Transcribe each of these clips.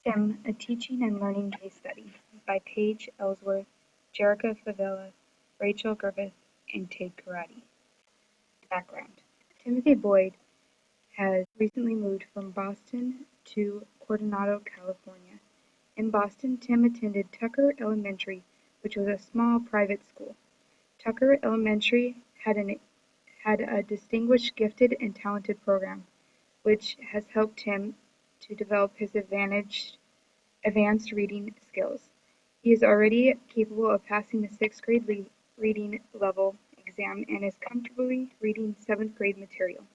Tim, a teaching and learning case study by Paige Ellsworth, Jerica Favela, Rachel Griffith, and Tate Karratti. Background: Timothy Boyd has recently moved from Boston to Coronado, California. In Boston, Tim attended Tucker Elementary, which was a small private school. Tucker Elementary had a distinguished gifted and talented program, which has helped Tim to develop his advanced reading skills. He is already capable of passing the sixth grade reading level exam and is comfortably reading seventh grade material.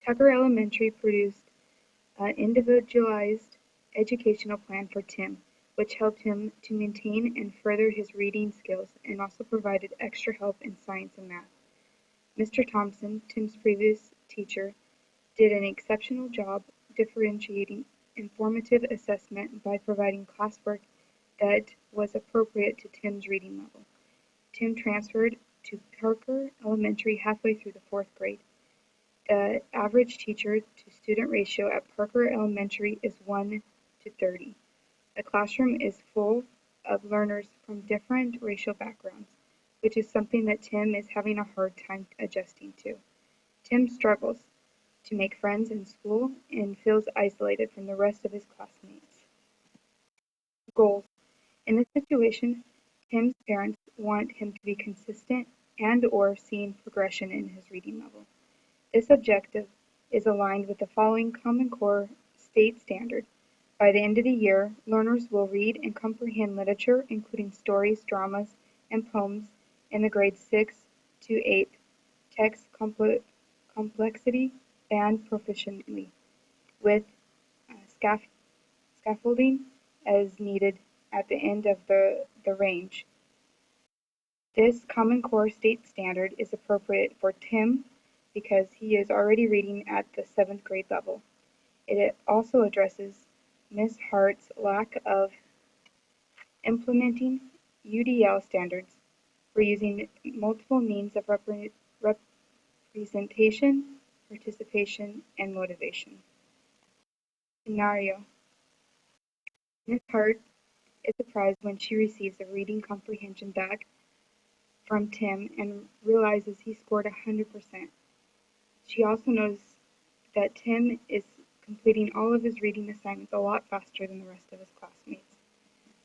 Tucker Elementary produced an individualized educational plan for Tim, which helped him to maintain and further his reading skills and also provided extra help in science and math. Mr. Thompson, Tim's previous teacher, did an exceptional job differentiating informative assessment by providing classwork that was appropriate to Tim's reading level. Tim transferred to Parker Elementary halfway through the fourth grade. The average teacher-to-student ratio at Parker Elementary is 1 to 30. The classroom is full of learners from different racial backgrounds, which is something that Tim is having a hard time adjusting to. Tim struggles to make friends in school and feels isolated from the rest of his classmates. Goals: in this situation, Tim's parents want him to be consistent and/or seeing progression in his reading level. This objective is aligned with the following Common Core state standard. By the end of the year, learners will read and comprehend literature, including stories, dramas, and poems, in the grades 6 to 8, text complexity and proficiently, with scaffolding as needed at the end of the range. This Common Core state standard is appropriate for Tim because he is already reading at the seventh grade level. It also addresses Ms. Hart's lack of implementing UDL standards for using multiple means of representation, participation, and motivation. Scenario: Ms. Hart is surprised when she receives a reading comprehension back from Tim and realizes he scored 100%. She also knows that Tim is completing all of his reading assignments a lot faster than the rest of his classmates.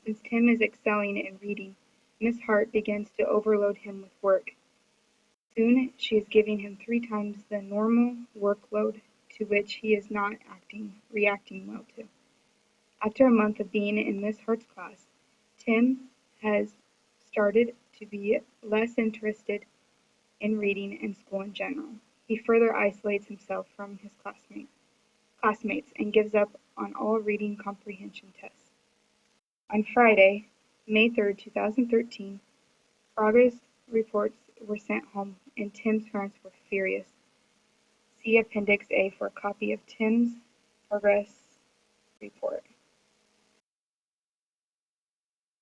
Since Tim is excelling in reading, Ms. Hart begins to overload him with work. Soon she is giving him 3 times the normal workload to which he is not reacting well to. After a month of being in Ms. Hart's class, Tim has started to be less interested in reading and school in general. He further isolates himself from his classmates and gives up on all reading comprehension tests. On Friday, May 3, 2013, progress reports were sent home and Tim's parents were furious. See Appendix A for a copy of Tim's progress report.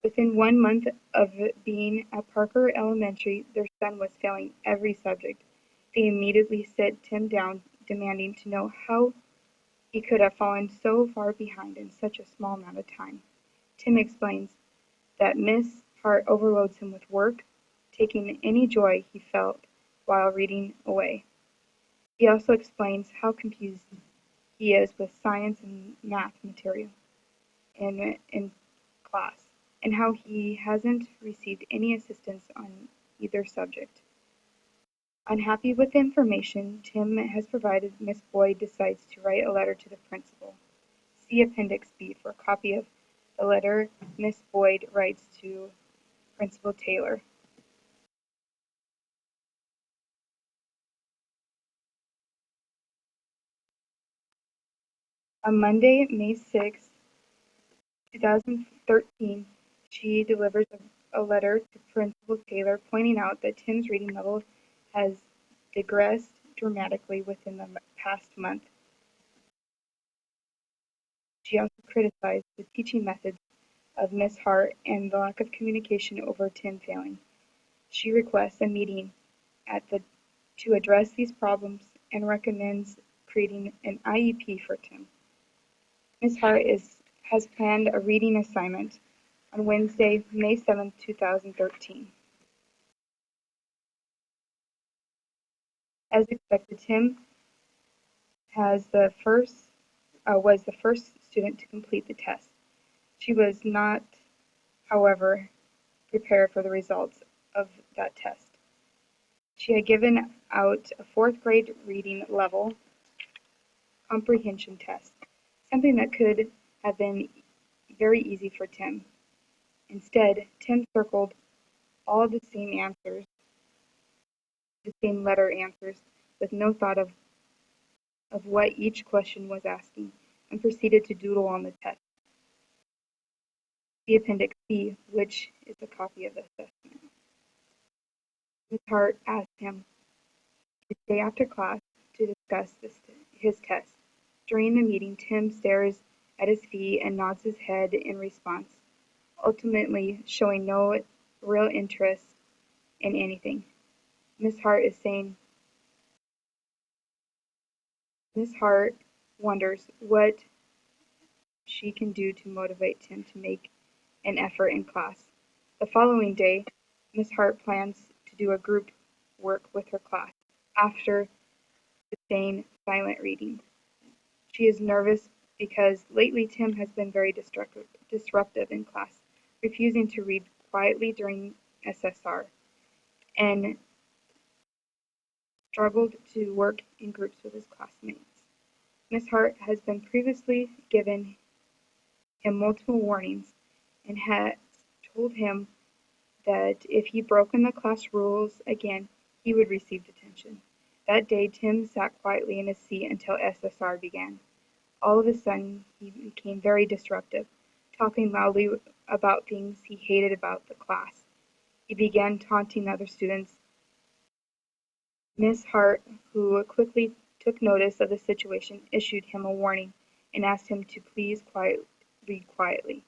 Within 1 month of being at Parker Elementary, their son was failing every subject. They immediately sit Tim down, demanding to know how he could have fallen so far behind in such a small amount of time. Tim explains that Miss Hart overloads him with work, taking any joy he felt while reading away. He also explains how confused he is with science and math material in class, and how he hasn't received any assistance on either subject. Unhappy with the information Tim has provided, Miss Boyd decides to write a letter to the principal. See Appendix B for a copy of the letter Miss Boyd writes to Principal Taylor. On Monday, May 6, 2013, she delivers a letter to Principal Taylor pointing out that Tim's reading level has digressed dramatically within the past month. She also criticized the teaching methods of Miss Hart and the lack of communication over Tim failing. She requests a meeting to address these problems and recommends creating an IEP for Tim. Ms. Hart has planned a reading assignment on Wednesday, May 7th, 2013. As expected, Tim was the first student to complete the test. She was not, however, prepared for the results of that test. She had given out a fourth grade reading level comprehension test, something that could have been very easy for Tim. Instead, Tim circled all the same letter answers, with no thought of what each question was asking, and proceeded to doodle on the test. The Appendix C, which is a copy of the assessment. Miss Hart asked him to stay after class to discuss his test. During the meeting, Tim stares at his feet and nods his head in response, ultimately showing no real interest in anything. Miss Hart wonders what she can do to motivate Tim to make an effort in class. The following day, Miss Hart plans to do a group work with her class after the same silent reading. She is nervous because lately Tim has been very disruptive in class, refusing to read quietly during SSR, and struggled to work in groups with his classmates. Miss Hart has been previously given him multiple warnings and has told him that if he broken the class rules again, he would receive detention. That day, Tim sat quietly in his seat until SSR began. All of a sudden, he became very disruptive, talking loudly about things he hated about the class. He began taunting other students. Miss Hart, who quickly took notice of the situation, issued him a warning and asked him to please read quietly.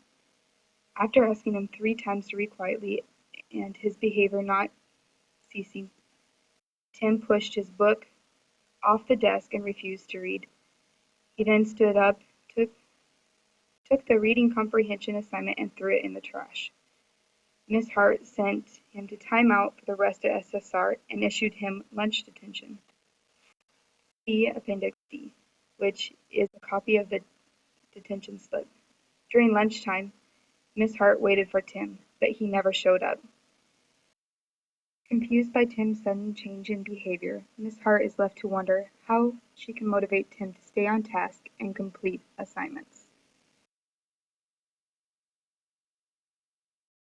After asking him 3 times to read quietly and his behavior not ceasing, Tim pushed his book off the desk and refused to read. He then stood up, took the reading comprehension assignment and threw it in the trash. Miss Hart sent him to time out for the rest of SSR and issued him lunch detention. See Appendix D, which is a copy of the detention slip. During lunchtime, Miss Hart waited for Tim, but he never showed up. Confused by Tim's sudden change in behavior, Miss Hart is left to wonder how she can motivate Tim to stay on task and complete assignments.